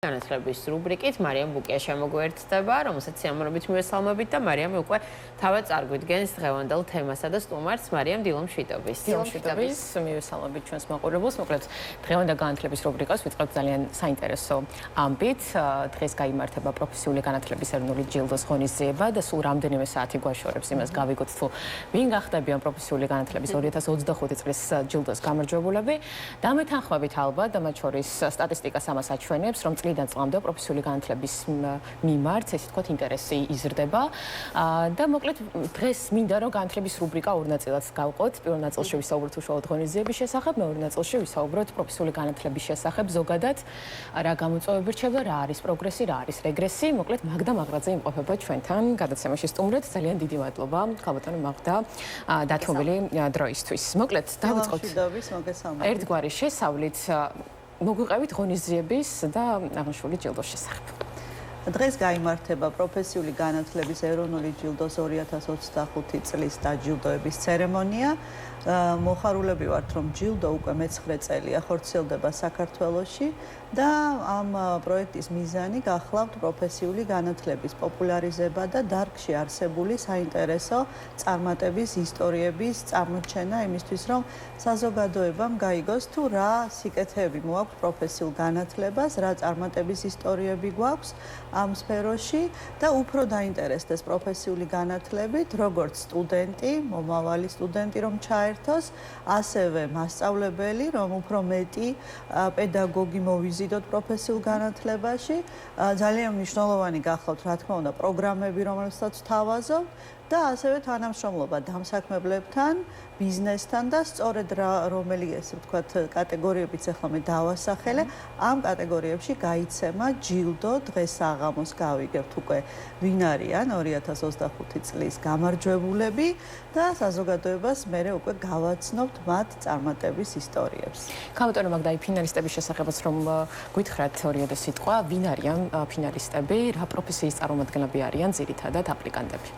განათლების რუბრიკით მარიამ ბუკია შემოგვერთდება, რომელსაც სიამოვნებით მივესალმებით და მარიამი უკვე თავად წარგვიდგენს დღევანდელ თემასა და სტუმარს მარიამ დილომშვიდობის. დილომშვიდობის, მივესალმებით ჩვენს მაყურებელს. მოკლედ, დღევანდელ განათლების რუბრიკას ვიწყებთ ძალიან საინტერესო ამბით. დღეს გაიმართება პროფესიული განათლების ეროვნული ჯილდოს ღონისძიება და სულ რამდენიმე საათი გვაშორებს იმას გავიგოთ თუ ვინ გახდებიან პროფესიული განათლების 2025 წლის ჯილდოს გამარჯვებულები. და მეთანხმებით ალბათ და მათ შორის სტატისტიკას ამას აჩვენებს, რომ წლიდან წლამდე პროფესიული განათლების მიმართ, ესე ვთქვათ, ინტერესი იზრდება. და მოკლედ დღეს მინდა რომ განათლების რუბრიკა ორ ნაწილად გავყოთ. პირველ ნაწილში ვისაუბროთ უშუალოდ ღონისძიების შესახებ, მეორე ნაწილში ვისაუბროთ პროფესიული განათლების შესახებ ზოგადად, რა გამოწვევები რჩება, რა არის პროგრესი, რა არის რეგრესი. მოკლედ მაგდა მაღრაძე იმყოფება ჩვენთან გადაცემაში სტუმრად. ძალიან დიდი მადლობა ქალბატონო მაგდა დათმობილი დროისთვის. მოკლედ დავიწყოთ ერთგვარი შესავლით. მოგვიყევით ღონისძიების და აღნიშნული ჯილდოს შესახებ. დღეს გაიმართება პროფესიული განათლების ეროვნული ჯილდოს 2025 წლის დაჯილდოების ცერემონია. მოხარულები ვართ, რომ ჯილდო უკვე მე-9 წელია ხორციელდება საქართველოში და ამ პროექტის მიზანი გახლავთ პროფესიული განათლების პოპულარიზება და დარგში არსებული საინტერესო წარმატების ისტორიების წარმოჩენა იმისთვის, რომ საზოგადოებამ გაიგოს თუ რა სიკეთეები მოაქვს პროფესიულ განათლებას, რა წარმატების ისტორიები გვაქვს ამ სფეროში და უფრო დაინტერესდეს პროფესიული განათლებით, როგორც სტუდენტი, მომავალი სტუდენტი რომ ჩაერთოს, ასევე მასწავლებელი, რომ უფრო მეტი პედაგოგი მოვიზიდოთ პროფესიულ განათლებაში. ძალიან მნიშვნელოვანი გახლავთ, რა თქმა უნდა, პროგრამები, რომელსაც თავაზობ და ასევე თანამშრომლობა დამსაქმებლებთან, ბიზნესთან და სწორედ რომელი ესე ვთქვათ კატეგორიებიც ახლა მე დავასახელე, ამ კატეგორიებში გაიცემა ჯილდო დღეს საღამოს გავიგებთ უკვე ვინ არიან 2025 წლის გამარჯვებულები და საზოგადოებას მერე უკვე გავაცნობთ მათ წარმატების ისტორიებს. ქალბატონო მაგდა ფინალისტების შესახებაც რომ გითხრათ ორიოდე სიტყვა, ვინ არიან ფინალისტები, რა პროფესიის წარმომადგენლები არიან ძირითადად აპლიკანტები?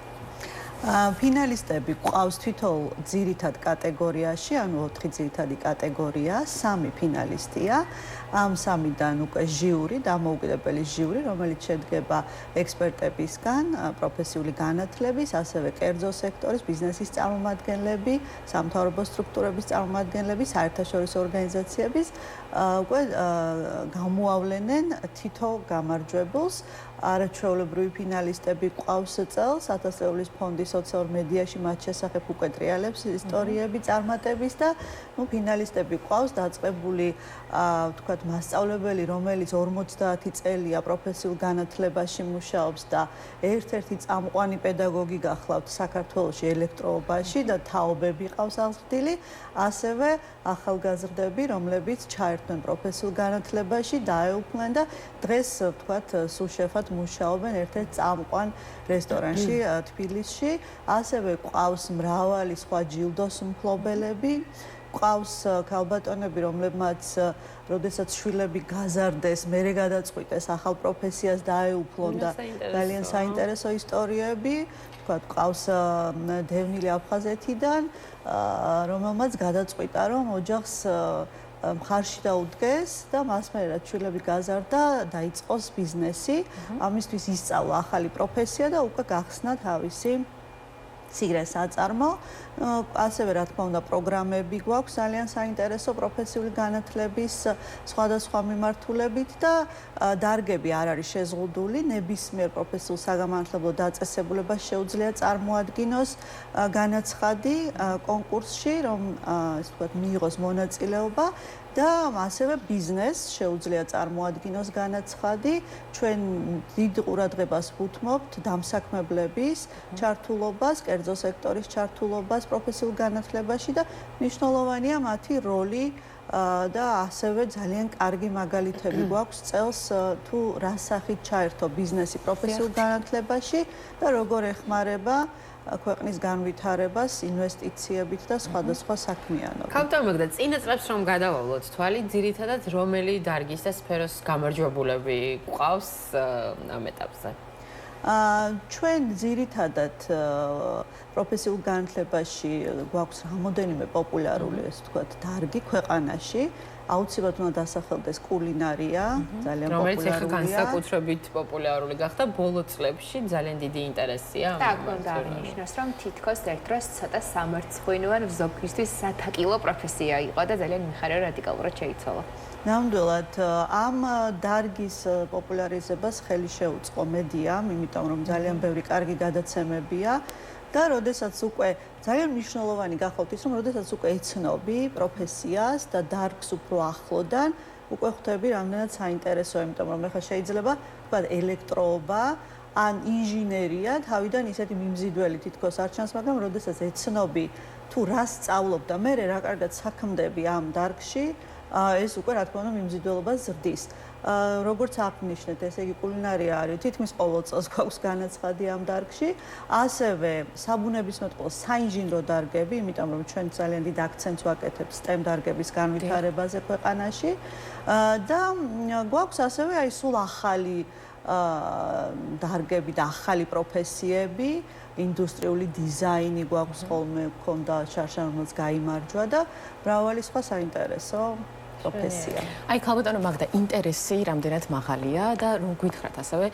ფინალისტები ყავს თითოეულ ძირითად კატეგორიაში, ანუ 4 ძირითადი კატეგორია, 3 ფინალისტია. ამ 3-დან უკვე ჟიური, დამოუკიდებელი ჟიური, რომელიც შედგება ექსპერტებისგან, პროფესიული განათლების, ასევე კერძო სექტორის, ბიზნესის წარმომადგენლები, სამთავრობო სტრუქტურების წარმომადგენლები, საერთაშორისო ორგანიზაციების, უკვე გამოავლენენ თითო გამარჯვებულს. არაჩვეულებრივი ფინალისტები ყავს წელს 1000 ეურის ფონდის სოციალურ მედიაში მათ შესახებ უკვე ტრიალებს ისტორიები წარმატების და ფინალისტები ყავს დაწყებული ვთქვათ მასწავლებელი, რომელიც 50 წელია პროფესიულ განათლებაში მუშაობს და ერთ-ერთი წამყვანი პედაგოგი გახლავთ საქართველოში ელექტროობაში და თაობები ყავს აღზრდილი, ასევე ახალგაზრდები, რომლებიც ჩაერთვენ პროფესიულ განათლებაში, დაეუფლნენ და დღეს ვთქვათ სუშეფად მუშაობენ ერთ-ერთ წამყვან რესტორანში თბილისში, ასევე ყავს მრავალი სხვა ჯილდოს მფლობელები, ყავს ქალბატონები, რომლებმაც როდესაც შვილები გაზარდეს, მერე გადაწყვიტეს ახალ პროფესიას დაეუფლონ და ძალიან საინტერესო ისტორიები, ვთქვათ, ყავს დევნილი აფხაზეთიდან, რომელმაც გადაწყვიტა, რომ ოჯახს მხარში დაუდგეს და მას მერე რაც შვილები გაზარდა, დაიწყოს ბიზნესი, ამისთვის ისწავლა ახალი პროფესია და უკვე გახსნა თავისი სიგრე საწარმო. ასევე რა თქმა უნდა პროგრამები გვაქვს ძალიან საინტერესო პროფესიული განათლების სხვადასხვა მიმართულებით და დარგები არ არის შეზღუდული, ნებისმიერ პროფესიულ საგანმანათლებლო დაწესებულებას შეუძლია წარმოადგინოს განაცხადი კონკურსში, რომ ესე ვთქვათ მიიღოს მონაწილეობა და ასევე ბიზნესს შეუძლია წარმოადგინოს განაცხადი. ჩვენ დიდ ყურადღებას ვუთმობთ დამსაქმებლების ჩართულობას, კერძო სექტორის ჩართულობას პროფესიულ განათლებაში და მნიშვნელოვანია მათი როლი და ასევე ძალიან კარგი მაგალითები გვაქვს წელს თუ რა სახით ჩაერთო ბიზნესი პროფესიულ განათლებაში და როგორ ეხმარება ქვეყნის განვითარებას, ინვესტიციებით და სხვადასხვა საქმიანობით. ქალბატონო მაგდა წინა წლებს რომ გადავალოთ თვალი, ძირითადად რომელი დარგის და სფეროს გამარჯვებულები გვყავს ამ ეტაპზე? ჩვენ ძირითადად პროფესიულ განათლებაში გვაქვს რამოდენიმე პოპულარული, ასე ვთქვათ, დარგი ქვეყანაში. აუცილებლად უნდა დასახელდეს კულინარია, ძალიან რომელიც ახლა პოპულარულია. განსაკუთრებით პოპულარული გახდა ბოლო წლებში, ძალიან დიდი ინტერესია. და აქ უნდა აღნიშნოს, რომ თითქოს ერთ დროს ცოტა სამარცხვინო ან ზოგისთვის სათაკილო პროფესია იყო და ძალიან მიხარია რადიკალურად შეიცვალა. ნამდვილად ამ დარგის პოპულარიზებას ხელი შეუწყო მედიამ, იმიტომ რომ ძალიან ბევრი კარგი გადაცემებია და როდესაც უკვე ძალიან მნიშვნელოვანი გახავთ ის, რომ როდესაც უკვე ეცნობი პროფესიას და დარგს უფრო ახლოდან, უკვე ხვდები რამდენად საინტერესოა, იმიტომ რომ ახლა შეიძლება თქვა ელექტროობა ან ინჟინერია თავიდან ისეთი მიმზიდველი თითქოს არ ჩანს, მაგრამ როდესაც ეცნობი თუ რა სწავლობ და მე რა კარგად საქმდები ამ დარგში, ეს უკვე რა თქმა უნდა მიმზიდველობას ზრდის. როგორც აღნიშნეთ, ესე იგი კულინარია არის თითქმის ყოველ წელს გვაქვს განაცხადი ამ დარგში, ასევე საბუნებისმეტყველო საინჟინრო დარგები, იმიტომ რომ ჩვენ ძალიან დიდ აქცენტს ვაკეთებთ STEM დარგების განვითარებაზე ქვეყანაში და გვაქვს ასევე აი სულ ახალი დარგები და ახალი პროფესიები, ინდუსტრიული დიზაინი გვაქვს ხოლმე, ქონდა შარშან რომელს გაიმარჯვა და მრავალი სხვა საინტერესო პროფესია. აი, ქალბატონო მაგდა, ინტერესი რამდენად მაღალია და რომ გითხრათ ასევე,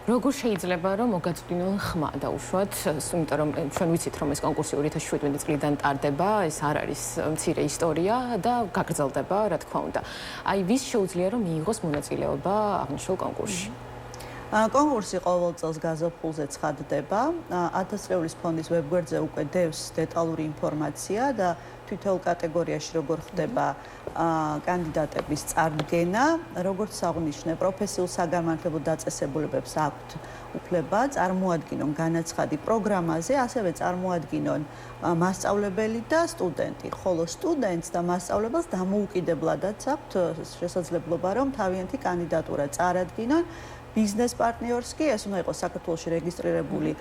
როგორ შეიძლება რომ მოგაწვდინონ ხმა დაუშვათ, იმიტომ რომ ჩვენ ვიცით რომ ეს კონკურსი 2017 წლიდან ტარდება, ეს არ არის მცირე ისტორია და გაგრძელდება, რა თქმა უნდა. აი, ვის შეუძლია რომ მიიღოს მონაწილეობა აღნიშნულ კონკურსში? კონკურსი ყოველ წელს გაზაფხულზე ცხადდება. 1000 წლების ფონდის ვებგვერდზე უკვე დევს დეტალური ინფორმაცია და თითოეულ კატეგორიაში როგორ ხდება კანდიდატების წარდგენა, როგორც აღნიშნე, პროფესიულ საგანმანათლებლო დაწესებულებებს აქვთ უფლება წარმოადგინონ განაცხადი პროგრამაზე, ასევე წარმოადგინონ მასწავლებელი და სტუდენტი, ხოლო სტუდენტს და მასწავლებელს დამოუკიდებლადაც აქვთ შესაძლებლობა, რომ თავიანთი კანდიდატურა წარადგინონ. ბიზნეს პარტნიორს კი ეს უნდა იყოს საქართველოში რეგისტრირებული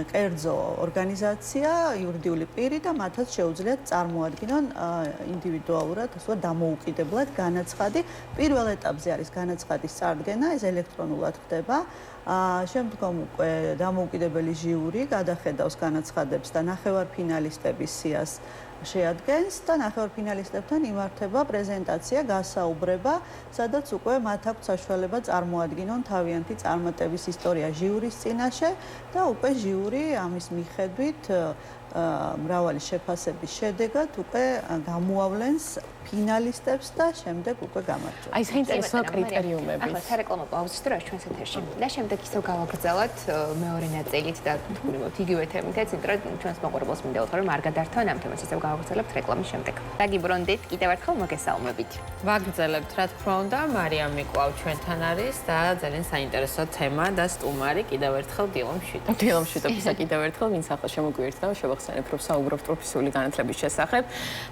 კერძო ორგანიზაცია, იურიდიული პირი და მათაც შეუძლიათ წარმოადგინონ ინდივიდუალურად, ასე ვთქვათ, დამოუკიდებლად განაცხადი. პირველ ეტაპზე არის განაცხადის წარდგენა, ეს ელექტრონულად ხდება. შემდგომ უკვე დამოუკიდებელი ჟიური გადახედავს განაცხადებს და ნახევარფინალისტების სიას შეადგენს და ნახევარფინალისტებთან იმართება პრეზენტაცია, გასაუბრება, სადაც უკვე მათ აქვთ საშუალება წარმოადგინონ თავიანთი წარმატების ისტორია ჟიურის წინაშე და უკვე ჟიური ამის მიხედვით მრავალი შეფასების შედეგად უკვე გამოავლენს ფინალისტებს და შემდეგ უკვე გამარჯვებს. აი, საინტერესო კრიტერიუმები. ახლა სარეკლამო პაუზის დროს ჩვენს ეთერში. და შემდეგ ისევ გავაგრძელოთ მეორე ნაწილით და თქმულობთ იგივე თემითაც, იმიტომ რომ ჩვენს მოყურებელს მინდა უთხრა, რომ არ გადართონ ამ თემას, ისევ გავაგრძელებთ რეკლამის შემდეგ. დაგიბრუნდით, კიდევ ერთხელ მოგესალმებით. ვაგრძელებთ, რა თქმა უნდა, მარიამი კვლავ ჩვენთან არის და ძალიან საინტერესო თემა და სტუმარი კიდევ ერთხელ დილომ შვიტო. დილომ შვიტობისა კიდევ ერთხელ, ვინც ახლა შემოგვიერთდა, შევახსენებ, რომ საუბრობთ პროფესიული განათლების შესახებ.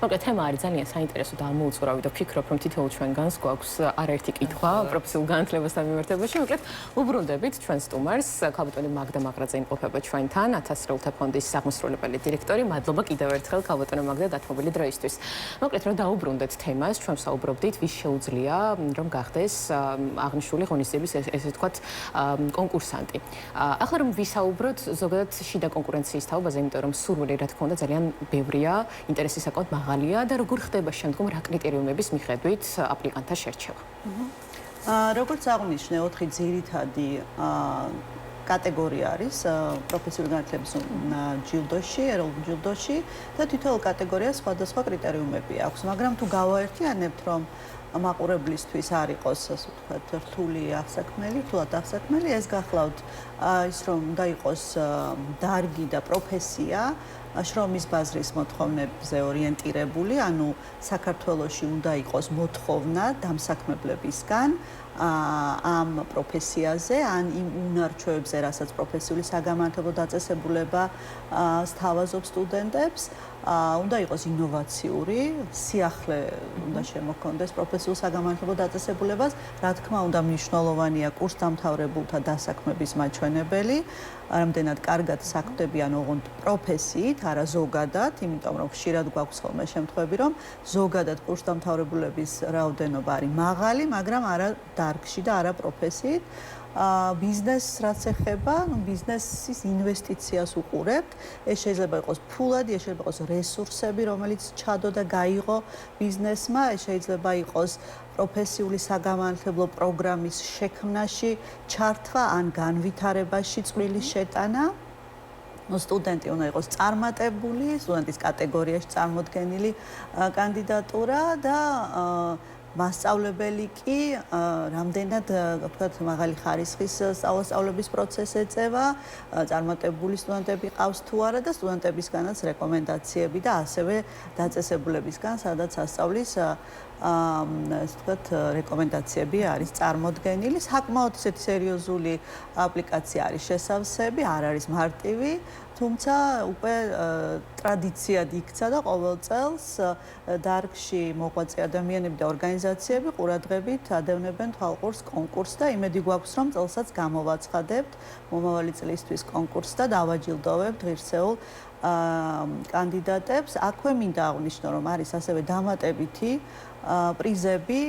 მოკლედ, თემა არის ძალიან საინტერესო და მოუწურავი და ვფიქრობ, რომ თითოეულ ჩვენგანს გვაქვს არაერთი კითხვა პროფესიულ განათლებასთან მიმართებაში. მოკლედ, უბრუნდებით ჩვენ სტუმარს, ქალბატონი მაგდა მაღრაძე იმყოფება ჩვენთან, 1000 წელთა ფონდის აღმასრულებელი დირექტორი. მადლობა კიდევ ერთხელ ქალბატონო მაგდა დათმობილი დროისთვის. მოკლედ, რომ დაუბრუნდეთ თემას, ჩვენ ვსაუბრობდით, ვის შეუძლია რომ გახდეს აღნიშნული ღონისძიების ესე ვთქვათ კონკურსანტი. ახლა რომ ვისაუბროთ ზოგადად შიდა კონკურენციის თაობაზე, იმიტომ რომ სურვილი რა თქმა უნდა ძალიან ბევრია, ინტერესი საკმაოდ მაღალია და როგორ ხდება შემდგომ რა კრიტერიუმების მიხედვით აპლიკანტთა შერჩევა? როგორც აღნიშნე, 4 ძირითადი კატეგორია არის პროფესიული განათლების ჯილდოში, ეროვნულ ჯილდოში და თითოეულ კატეგორიას სხვადასხვა კრიტერიუმები აქვს, მაგრამ თუ გავაერთიანებთ, რომ მაყურებლისთვის არ იყოს, ასე ვთქვათ, რთული აღსაქმელი, რთულად აღსაქმელი, ეს გახლავთ ის, რომ უნდა იყოს დარგი და პროფესია შრომის ბაზრის მოთხოვნებზე ორიენტირებული, ანუ საქართველოში უნდა იყოს მოთხოვნა დამსაქმებლებისგან ამ პროფესიაზე, ან იმ უნარჩვევებზე, რასაც პროფესიული საგანმანათლებლო დაწესებულება სთავაზობს სტუდენტებს, უნდა იყოს ინოვაციური, სიახლე უნდა შემოქონდეს პროფესიულ საგანმანათლებლო დაწესებულებას, რა თქმა უნდა მნიშვნელოვანია კურსდამთავრებულთა დასაქმების მაჩვენებელი, რამდენად კარგად საქმდებიან ოღონდ პროფესიით, არა ზოგადად, იმიტომ რომ ხშირად გვაქვს ხოლმე შემთხვევები, რომ ზოგადად კურსდამთავრებულების რაოდენობა არის მაღალი, მაგრამ არა დარგში და არა პროფესიით. ბიზნესს რაც ეხება, ბიზნესის ინვესტიციას უყურებთ. ეს შეიძლება იყოს ფულადი, ეს შეიძლება იყოს რესურსები, რომელიც ჩადო და გაიღო ბიზნესმა, ეს შეიძლება იყოს პროფესიული საგამართლებლო პროგრამის შექმნაში ჩართვა ან განვითარებაში წვლილი შეტანა. სტუდენტი უნდა იყოს წარმატებული, სტუდენტის კატეგორიაში წარმოდგენილი კანდიდატურა და მასწავლებელი კი რამდენად ვთქვათ მაღალი ხარისხის სწავლების პროცესს ეწევა, წარმატებული სტუდენტები ყავს თუ არა და სტუდენტებისგანაც რეკომენდაციები და ასევე დაწესებულებისგან, სადაც ასწავლის ვთქვათ რეკომენდაციები არის წარმოდგენილი. საკმაოდ ისეთი სერიოზული აპლიკაცია არის შესავსები, არ არის მარტივი, თუმცა უკვე ტრადიციად იქცა და ყოველ წელს დარგში მოღვაწე ადამიანები და ორგანიზაციები ყურადღებით ადევნებენ თვალყურს კონკურსს და იმედი გვაქვს, რომ წელსაც გამოვაცხადებთ მომავალი წლისთვის კონკურსს და დავაჯილდოვებთ ღირსეულ კანდიდატებს. აქვე მინდა აღვნიშნო, რომ არის ასევე დამატებითი პრიზები.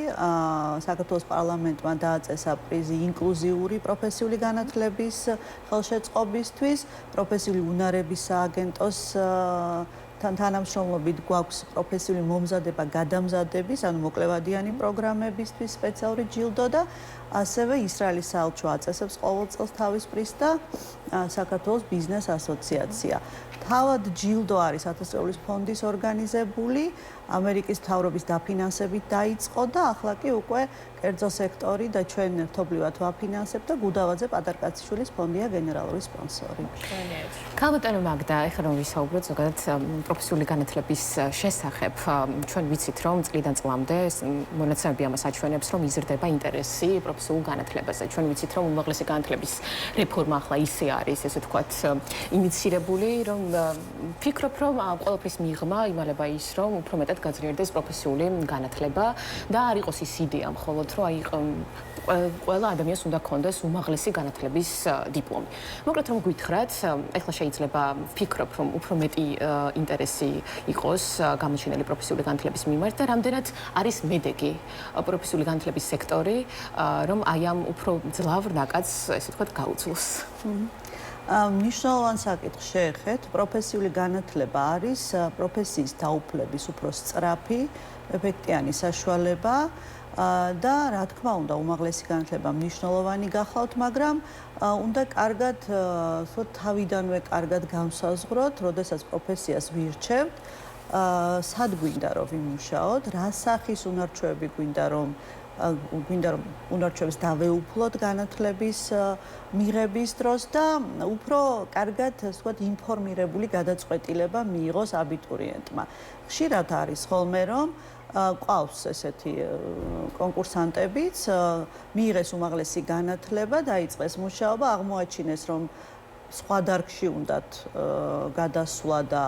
საქართველოს პარლამენტმა დააწესა პრიზი ინკლუზიური პროფესიული განათლების ხელშეწყობისთვის, პროფესიული უნარების სააგენტოს თანამშრომლობით გვაქვს პროფესიული მომზადება გადამზადების, ანუ მოკლევადიანი პროგრამებისთვის სპეციალური ჯილდო და ასევე ისრაელის საელჩო აწესებს ყოველ წელს თავის პრიზს და საქართველოს ბიზნეს ასოციაცია. თავად ჯილდო არის ათასწლეულის ფონდის ორგანიზებული, ამერიკის მთავრობის დაფინანსებით დაიწყო და ახლა კი უკვე კერძო სექტორი და ჩვენ ერთობლივად ვაფინანსებთ და გუდავაძე პატარკაციშვილის ფონდია გენერალური სპონსორი. ქალბატონო მაგდა, ეხლა რომ ვისაუბროთ ზოგადად პროფესიული განათლების შესახებ, ჩვენ ვიცით რომ წლიდან წლამდე მონაცემები ამას აჩვენებს, რომ იზრდება ინტერესი პროფესიულ განათლებაზე. ჩვენ ვიცით რომ უმაღლესი განათლების რეფორმა ახლა ისე არის, ესე ვთქვათ, ინიცირებული, რომ ვფიქრობ, რომ ყველაფრის მიღმა იმალება ის, რომ უფრო მეტად გაძლიერდეს პროფესიული განათლება და არ იყოს ის იდეა მხოლოდ რომ აი ყველა ადამიანს უნდა ქონდეს უმაღლესი განათლების დიპლომი. მოკლედ რომ გითხრათ, ეხლა შეიძლება ვფიქრობ, რომ უფრო მეტი ინტერესი იყოს გამოჩენილი პროფესიული განათლების მიმართ და რამდენად არის მედეგი პროფესიული განათლების სექტორი, რომ აი ამ უფრო ძლავ ნაკადს, ესე ვთქვათ, გაუძლოს. მნიშვნელოვან საკითხს შეეხეთ, პროფესიული განათლება არის პროფესიის დაუფლების უფრო სწრაფი, ეფექტიანი საშუალება და რა თქმა უნდა, უმაღლესი განათლება მნიშვნელოვანი გახლავთ, მაგრამ უნდა კარგად, თავიდანვე კარგად განსაზღვროთ, როდესაც პროფესიას ვირჩევთ, სად გვინდა რომ ვიმუშაოთ, რა სახის უნარჩვევები გვინდა რომ უნარჩვევებს დავეუფლოთ განათლების მიღების დროს და უფრო კარგად, ვთქვათ, ინფორმირებული გადაწყვეტილება მიიღოს აბიტურიენტმა. ხშირად არის ხოლმე, რომ ყავს ესეთი კონკურსანტებიც, მიიღეს უმაღლესი განათლება, დაიწყეს მუშაობა, აღმოაჩინეს, რომ სხვა დარგში უნდათ გადასვლა და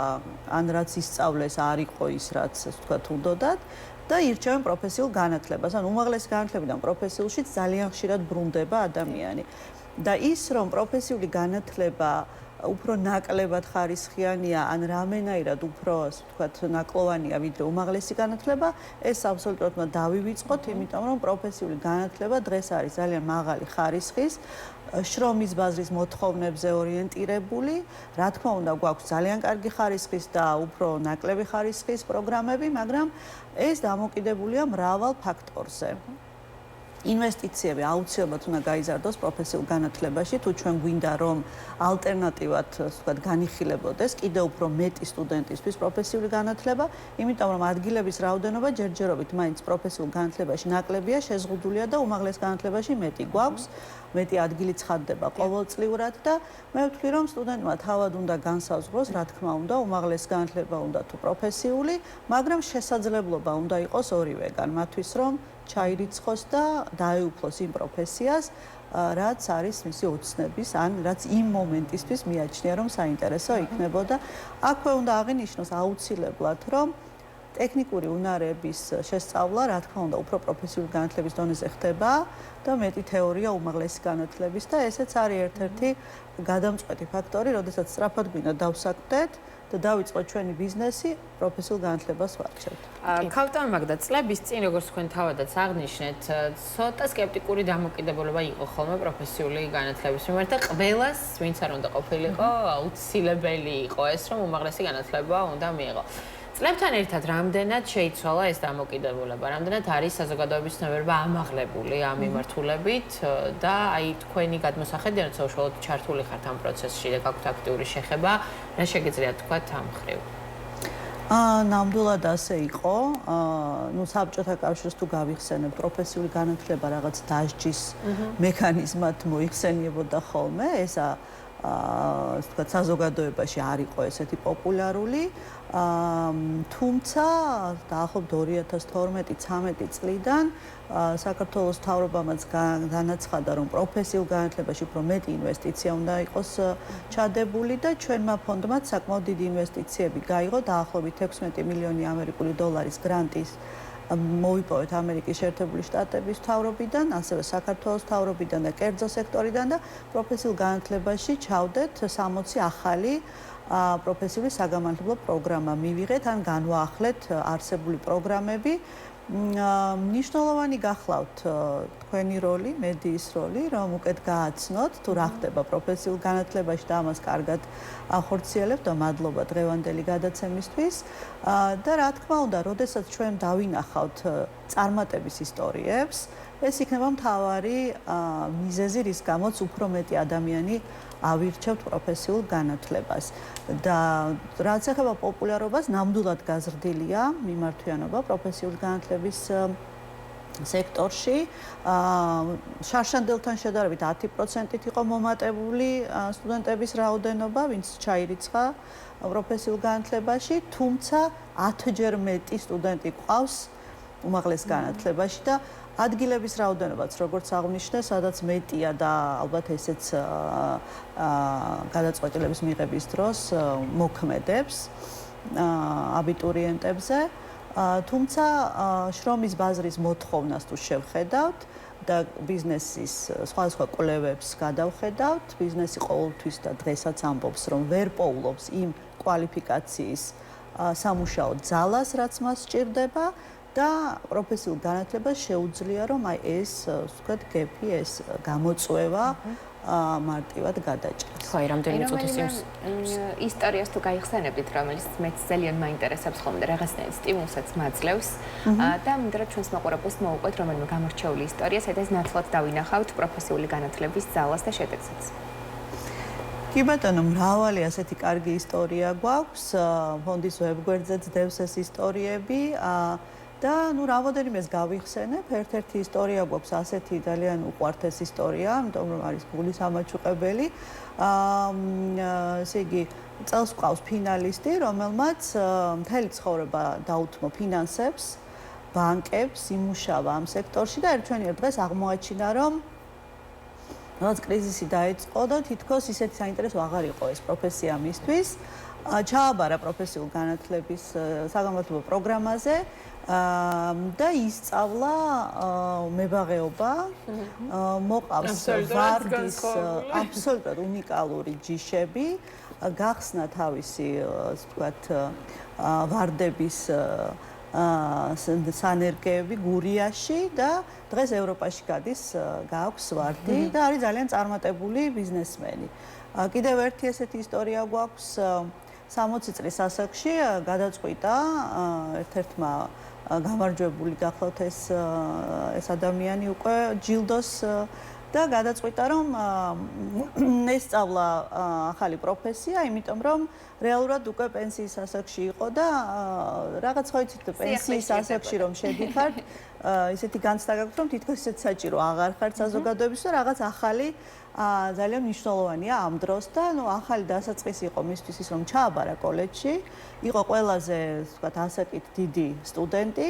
ან რაც ისწავლეს არ იყო ის, რაც ვთქვათ, უნდათ და ირჩევენ პროფესიულ განათლებას. ანუ უმაღლესი განათლებიდან პროფესიულში ძალიან ხშირად ბრუნდება ადამიანი. და ის, რომ პროფესიული განათლება უფრო ნაკლებად ხარისხიანია, ან რამენაირად უფრო, ასე ვთქვათ, ნაკლოვანია ვიდრე უმაღლესი განათლება, ეს აბსოლუტურად უნდა დავივიწყოთ, იმიტომ რომ პროფესიული განათლება დღეს არის ძალიან მაღალი ხარისხის, შრომის ბაზრის მოთხოვნებზე ორიენტირებული, რა თქმა უნდა, გვაქვს ძალიან კარგი ხარისხის და უფრო ნაკლები ხარისხის პროგრამები, მაგრამ ეს დამოკიდებულია მრავალ ფაქტორზე. ინვესტიციები აუცილებლად უნდა გაიზარდოს პროფესიულ განათლებაში, თუ ჩვენ გვინდა რომ ალტერნატივად, ვთქვათ, განიხილებოდეს კიდევ უფრო მეტი სტუდენტისთვის პროფესიული განათლება, იმიტომ რომ ადგილების რაოდენობა ჯერჯერობით მაინც პროფესიულ განათლებაში ნაკლებია, შეზღუდულია და უმაღლეს განათლებაში მეტი გვაქვს, მეტი ადგილი ცხადდება ყოველწლიურად და მე ვთვლი რომ სტუდენტმა თავად უნდა განსაზღვროს, რა თქმა უნდა, უმაღლეს განათლება უნდა თუ პროფესიული, მაგრამ შესაძლებლობა უნდა იყოს ორივეგან, მათთვის რომ ჩაირიცხოს და დაეუფლოს იმ პროფესიას, რაც არის მისი ოცნების, ან რაც იმ მომენტისთვის მიაჩნია, რომ საინტერესო იქნებოდა. აქვე უნდა აღინიშნოს აუცილებლად, რომ ტექნიკური უნარების შესწავლა, რა თქმა უნდა, უფრო პროფესიული განათლების დონეზე ხდება და მეტი თეორია უმაღლესი განათლების და ესეც არის ერთ-ერთი გადამწყვეტი ფაქტორი, როდესაც სწრაფად გვინდა დავსაკვდეთ და დავიწყოთ ჩვენი ბიზნესი, პროფესიულ განათლებას ვარჩევთ. ქავტან მაგდა წლების წინ როგორც თქვენ თავადაც აღნიშნეთ, ცოტა სკეპტიკური დამოკიდებულება იყო ხოლმე პროფესიული განათლების მიმართ და ყველას, ვინც არ უნდა ყოფილიყო, აუცილებელი იყო ეს, რომ უმაღლესი განათლება უნდა მიიღო. წლებთან ერთად რამდენად შეიცვალა ეს დამოკიდებულება, რამდენად არის საზოგადოების ცნობიერება ამაღლებული ამ მიმართულებით და აი თქვენი გადმოსახედი, რაც უშუალოდ ჩართული ხართ ამ პროცესში და გაქვთ აქტიური შეხება, რა შეგიძლიათ თქვათ ამ მხრივ? ნამდვილად ასე იყო. ნუ საბჭოთა კავშირს თუ გავიხსენებ, პროფესიული განათლება რაღაც დასჯის მექანიზმად მოიხსენიებოდა ხოლმე, ესა ასე ვთქვათ, საზოგადოებაში არ იყო ესეთი პოპულარული. თუმცა დაახლოებით 2012-13 წლიდან საქართველოს მთავრობამაც განაცხადა, რომ პროფესიულ განათლებაში უფრო მეტი ინვესტიცია უნდა იყოს ჩადებული და ჩვენმა ფონდმაც საკმაოდ დიდი ინვესტიციები გაიღო, დაახლოებით 16 მილიონი ამერიკული დოლარის გრანტის მოვიპოვეთ ამერიკის შეერთებული შტატების მთავრობიდან, ასევე საქართველოს მთავრობიდან და კერძო სექტორიდან და პროფესიულ განათლებაში ჩავდეთ 60 ახალი პროფესიული საგანმანათლებლო პროგრამა მივიღეთ, ან განვაახლეთ არსებული პროგრამები. მნიშვნელოვანი გახლავთ თქვენი როლი, მედიის როლი, რომ უკეთ გააცნოთ თუ რა ხდება პროფესიულ განათლებაში და ამას კარგად ახორციელებთ და მადლობა დღევანდელი გადაცემისთვის. და რა თქმა უნდა, როდესაც ჩვენ დავინახავთ წარმატების ისტორიებს, ეს იქნება მთავარი მიზეზი, რის გამოც უფრო მეტი ადამიანი ავირჩევთ პროფესიულ განათლებას. და რაც ეხება პოპულარობას, ნამდვილად გაზრდილია მიმართვიანობა პროფესიული განათლების სექტორში. შარშანდელთან შედარებით 10%-ით იყო მომატებული სტუდენტების რაოდენობა, ვინც ჩაირიცხა პროფესიულ განათლებაში, თუმცა 10-ჯერ მეტი სტუდენტი გვყავს უმაღლეს განათლებაში და ადგილების რაოდენობაც, როგორც აღნიშნე, სადაც მეტია და ალბათ ესეც გადაწყვეტილების მიღების დროს მოქმედებს აბიტურიენტებზე. თუმცა შრომის ბაზრის მოთხოვნას თუ შევხედავთ და ბიზნესის სხვადასხვა კვლევებს გადავხედავთ, ბიზნესი ყოველთვის და დღესაც ამბობს, რომ ვერ პოულობს იმ კვალიფიკაციის სამუშაო ძალას, რაც მას სჭირდება. და პროფესიულ განათლებას შეუძლია, რომ აი ეს, ვთქვათ, გეფი, ეს გამოწვევა მარტივად გადაჭრას. ხო, რამდენი წუთის ისტორიას თუ გაიხსენებდით, რომელიც მეც ძალიან მაინტერესებს ხოლმე და რაღაცნაირ სტიმულსაც მაძლევს და მინდა რომ ჩვენს მაყურებელს მოუყვეთ რომელიმე გამორჩეული ისტორია, სადაც ნათლად დავინახავთ პროფესიული განათლების ძალას და შედეგსაც. კი ბატონო, მრავალი ასეთი კარგი ისტორია გვაქვს, ფონდის ვებგვერდზე ძდევს ეს ისტორიები და ნუ რამოდენიმეს გავიხსენებ, ერთ-ერთი ისტორია გვაქვს ასეთი ძალიან უყვართ ეს ისტორია, იმიტომ რომ არის გულის ამაჩუყებელი. ესე იგი, წელს გვყავს ფინალისტი, რომელმაც მთელი ცხოვრება დაუთმო ფინანსებს, ბანკებს, იმუშავა ამ სექტორში და ერთვენიერ დღეს აღმოაჩინა, რომ რაც კრიზისი დაიწყო და თითქოს ისეთი საინტერესო აღარ იყო ეს პროფესია მისთვის. ჩააბარა პროფესიულ განათლების საგანმანათლებლო პროგრამაზე და ისწავლა მებაღეობა. მოყავს ვარდის აბსოლუტურად უნიკალური ჯიშები, გახსნა თავისი, ასე ვთქვათ, ვარდების სანერგეები გურიაში და დღეს ევროპაში გადის, გააქვს ვარდი და არის ძალიან წარმატებული ბიზნესმენი. კიდევ ერთი ესეთი ისტორია გვაქვს 60 წლის ასაკში გადაწყვიტა ერთ-ერთმა გამარჯვებული გახლავთ ეს ადამიანი უკვე ჯილდოს და გადაწყვიტა რომ ესწავლა ახალი პროფესია, იმიტომ რომ რეალურად უკვე პენსიის ასაკში იყო და რაღაც ხო იცით პენსიის ასაკში რომ შედიხართ, ისეთი განცდა გაქვთ რომ თითქოს ისეთ საჭირო აღარ ხართ საზოგადოებისთვის და რაღაც ახალი ძალიან მნიშვნელოვანია ამ დროს და ნუ ახალი დასაწყისი იყო მისთვის ის რომ ჩააბარა კოლეჯში, იყო ყველაზე ვთქვათ ასაკით დიდი სტუდენტი,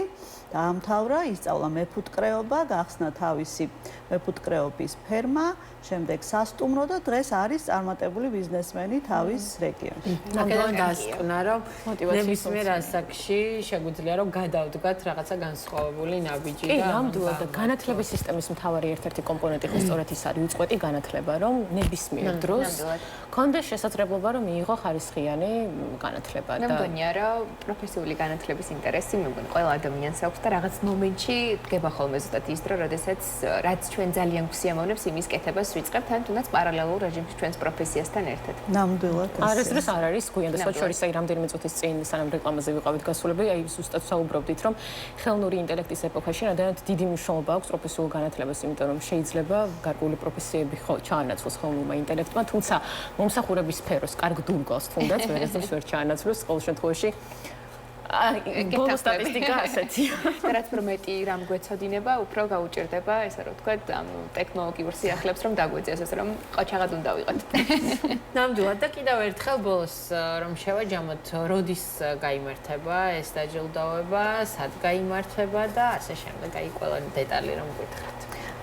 დაამთავრა, ისწავლა მეფუტკრეობა, გახსნა თავისი მეფუტკრეობის ფერმა, შემდეგ სასტუმრო და დღეს არის წარმატებული ბიზნესმენი თავის რეგიონში. აქედან დასკვნა, რომ ნებისმიერ ასაკში შეგვიძლია რომ გადავდგათ რაღაცა განსხვავებული ბიჭი კი, ნამდვილად და განათლების სისტემის მთავარი ერთ-ერთი კომპონენტი ხო სწორედ ის არის უწყვეტი განათლება, რომ ნებისმიერ დროს კონდეს შესაძლებლობა რომ მიიღო ხარისხიანი განათლება და მე მგონია რომ პროფესიული განათლების ინტერესი მე მგონი ყველა ადამიანს აქვს და რაღაც მომენტში დგება ხოლმე ზუსტად ის დრო, როდესაც რაც ჩვენ ძალიან გვსიამოვნებს იმის კეთებას ვიწყებთ, ან თუნდაც პარალელურ რეჟიმში ჩვენს პროფესიასთან ერთად. ნამდვილად არასდროს არ არის გვიან და სხვა შორის აი რამდენიმე წუთის წინ სანამ რეკლამაზე ვიყავით გასულები, აი ზუსტად საუბრობდით რომ ხელოვნური ინტელექტის ეპოქაში რამდენად დიდი მნიშვნელობა აქვს პროფესიულ განათლებას, იმიტომ რომ შეიძლება გარკვეული პროფესიები ჩაანაცვლოს ხელოვნურმა ინტელექტმა, თუმცა მომსახურების სფეროს კარგ დურგალს თუნდაც ვერასდროს ვერ ჩაანაცვლოს ყოველ შემთხვევაში. ბოლო სტატისტიკა ასეთია. რაც უფრო მეტი რამ გვეცოდინება, უფრო გაუჭირდება, ესე რომ ვთქვათ, ამ ტექნოლოგიურ სიახლეებს რომ დაგვეწიოს, ასე რომ ყოჩაღად უნდა ვიყოთ. ნამდვილად და კიდევ ერთხელ ბოლოს რომ შევაჯამოთ, როდის გაიმართება ეს დაჯილდოება, სად გაიმართება და ასე შემდეგ, აი ყველა დეტალი რომ გითხრათ.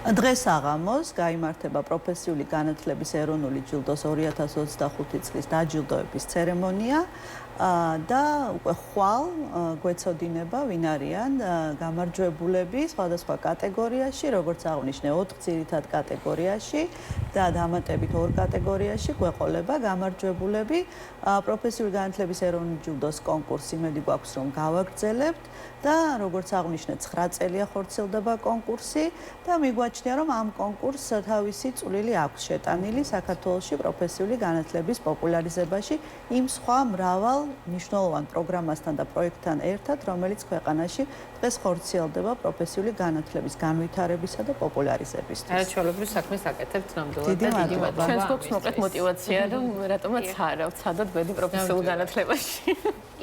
დღეს აღამოს გაიმართება პროფესიული განათლების ეროვნული ჯილდოს 2025 წლის დაჯილდოების ცერემონია და უკვე ხვალ გვეცოდინება ვინ არიან გამარჯვებულები სხვადასხვა კატეგორიაში, როგორც აღნიშნე 4 ძირითად კატეგორიაში და დამატებით 2 კატეგორიაში გვეყოლება გამარჯვებულები პროფესიული განათლების ეროვნული ჯილდოს კონკურსი მედი გვაქვს რომ გავაგრძელებთ და როგორც აღნიშნე 9 წელია ხორციელდება კონკურსი და მიგვაჩნია რომ ამ კონკურსს თავისი წვლილი აქვს შეტანილი საქართველოში პროფესიული განათლების პოპულარიზებაში იმ სხვა მრავალ მნიშვნელოვან პროგრამასთან და პროექტთან ერთად, რომელიც ქვეყანაში დღეს ხორციელდება პროფესიული განათლების განვითარებისა და პოპულარიზებისთვის. არაჩვეულებრივ საქმეს აკეთებთ ნამდვილად დიდი და დიდი მადლობა. მადლობა. ჩვენს გვაქვს მოკლედ мотиваცია რომ რატომაც არა ვცადოთ ბედი პროფესიულ განათლებაში.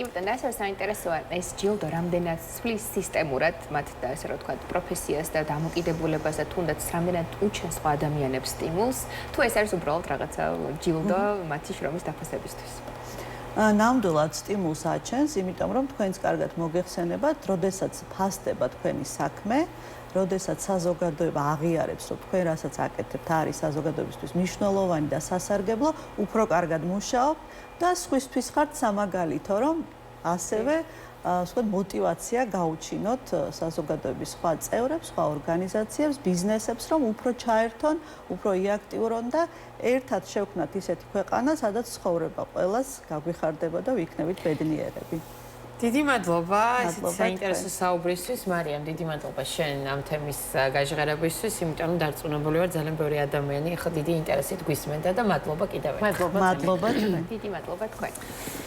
იმიტომ და ასევე საინტერესოა ეს ჯილდო რამდენად ცვლის სისტემურად მათ და ესე რომ ვთქვათ პროფესიას და დამოკიდებულებას და თუნდაც რამდენად უჩენს სხვა ადამიანებს სტიმულს, თუ ეს არის უბრალოდ რაღაცა ჯილდო მათი შრომის დაფასებისთვის. ნამდვილად სტიმულს აჩენს, იმიტომ რომ თქვენს კარგად მოგეხსენებათ, როდესაც ფასდება თქვენი საქმე, როდესაც საზოგადოება აღიარებს, რომ თქვენ რასაც აკეთებთ არის საზოგადოებისთვის მნიშვნელოვანი და სასარგებლო, უფრო კარგად მუშაობთ და სხვისთვის ხართ სამაგალითო, რომ ასევე ვთქვათ, мотиваცია გაუჩინოთ საზოგადოების სხვა წევრებს, სხვა ორგანიზაციებს, ბიზნესებს, რომ უფრო ჩაერთონ, უფრო იაქტიურონ და ერთად შევქმნათ ისეთი ქვეყანა, სადაც ცხოვრება ყველას გაგვიხარდება და ვიქნებით ბედნიერები. დიდი მადლობა ესეთი საინტერესო საუბრისთვის, მარიამ, დიდი მადლობა შენ ამ თემის გაჟღერებისთვის, იმიტომ რომ დარწმუნებული ვარ ძალიან ბევრი ადამიანი ახლა დიდი ინტერესით გვისმენდა და მადლობა კიდევ ერთხელ. მადლობა თქვენ. დიდი მადლობა თქვენ.